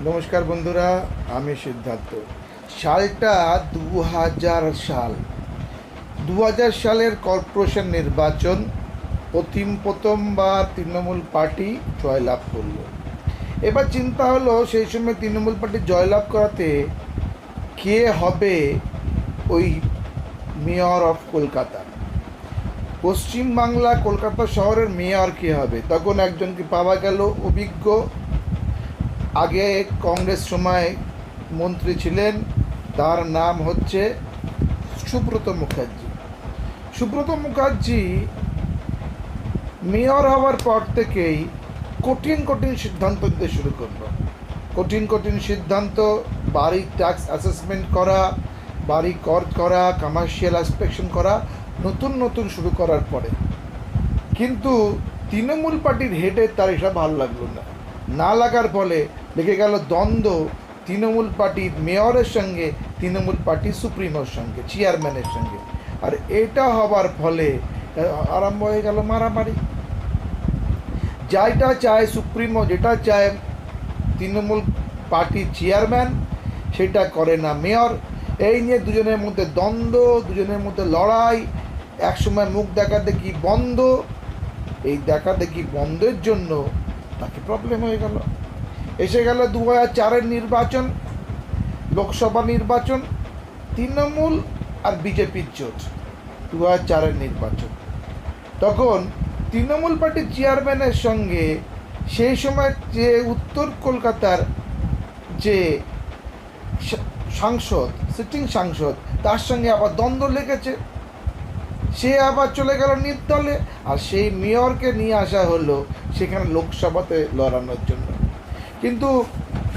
নমস্কার বন্ধুরা, আমি সিদ্ধার্থ। সালটা 2000 সাল। 2000 সালের কর্পোরেশন নির্বাচন প্রথমবার তৃণমূল পার্টি জয়লাভ করলো। এবার চিন্তা হলো সেই সময় তৃণমূল পার্টি জয়লাভ করাতে কে হবে ওই মেয়র অফ কলকাতা। পশ্চিমবাংলা কলকাতা শহরের মেয়র কে হবে? তখন একজনকে পাওয়া গেল অভিজ্ঞ, আগে কংগ্রেস সময় মন্ত্রী ছিলেন, তার নাম হচ্ছে সুব্রত মুখার্জি। সুব্রত মুখার্জি মেয়র হওয়ার পর থেকেই কঠিন কঠিন সিদ্ধান্ত নিতে শুরু করলো। কঠিন কঠিন সিদ্ধান্ত, বাড়ি ট্যাক্স অ্যাসেসমেন্ট করা, বাড়ি কর করা, কমার্শিয়াল ইন্সপেকশন করা, নতুন নতুন শুরু করার পরে কিন্তু তৃণমূল পার্টির হেডে তার এসব ভালো লাগলো না লাগার ফলে লেগে গেল দ্বন্দ্ব তৃণমূল পার্টির মেয়রের সঙ্গে, তৃণমূল পার্টি সুপ্রিমোর সঙ্গে, চেয়ারম্যানের সঙ্গে। আর এটা হবার ফলে আরম্ভ হয়ে গেল মারামারি। যেটা চায় সুপ্রিমো, যেটা চায় তৃণমূল পার্টির চেয়ারম্যান, সেটা করে না মেয়র। এই নিয়ে দুজনের মধ্যে দ্বন্দ্ব, দুজনের মধ্যে লড়াই। একসময় মুখ দেখাদেখি বন্ধ। এই দেখাদেখি বন্ধের জন্য তাকে প্রবলেম হয়ে গেল। এসে গেল 2004-এর নির্বাচন, লোকসভা নির্বাচন, তৃণমূল আর বিজেপির জোট। 2004-এর নির্বাচন, তখন তৃণমূল পার্টির চেয়ারম্যানের সঙ্গে সেই সময় যে উত্তর কলকাতার যে সাংসদ, সিটিং সাংসদ, তার সঙ্গে আবার দ্বন্দ্ব লেগেছে। সে আবার চলে গেল নির্দলে, আর সেই মেয়রকে নিয়ে আসা হলো সেখানে লোকসভাতে লড়ানোর জন্য। কিন্তু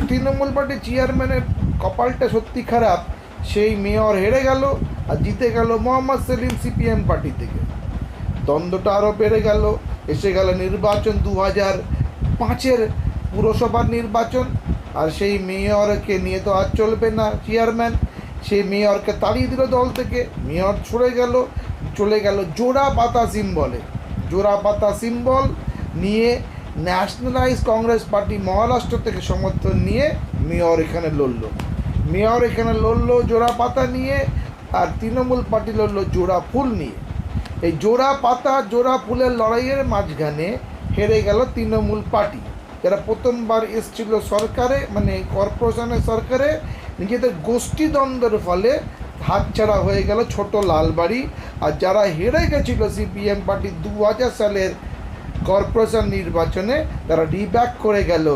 তৃণমূল পার্টির চেয়ারম্যানের কপালটা সত্যি খারাপ, সেই মেয়র হেরে গেল আর জিতে গেল মোহাম্মদ সেলিম সিপিএম পার্টি থেকে। দ্বন্দ্বটা আরও বেড়ে গেল। এসে গেল নির্বাচন 2005-এর পুরসভার নির্বাচন, আর সেই মেয়রকে নিয়ে তো আর চলবে না চেয়ারম্যান। সেই মেয়রকে তাড়িয়ে দিল দল থেকে, মেয়র চলে গেল জোড়া পাতা সিম্বলে। জোড়া পাতা সিম্বল নিয়ে ন্যাশনালাইজ কংগ্রেস পার্টি মহারাষ্ট্র থেকে সমর্থন নিয়ে মেয়র এখানে লড়লো জোড়া পাতা নিয়ে, আর তৃণমূল পার্টি লড়লো জোড়া ফুল নিয়ে। এই জোড়া পাতা জোড়া ফুলের লড়াইয়ের মাঝখানে হেরে গেল তৃণমূল পার্টি, যারা প্রথমবার এসেছিল সরকারে, মানে কর্পোরেশনের সরকারে। নিজেদের গোষ্ঠীদ্বন্দ্বের ফলে হাতছাড়া হয়ে গেল ছোট লালবাড়ি। আর যারা হেরে গেছিল সিপিএম পার্টি 2000 সালের কর্পোরেশন নির্বাচনে, তারা রিব্যাক করে গেল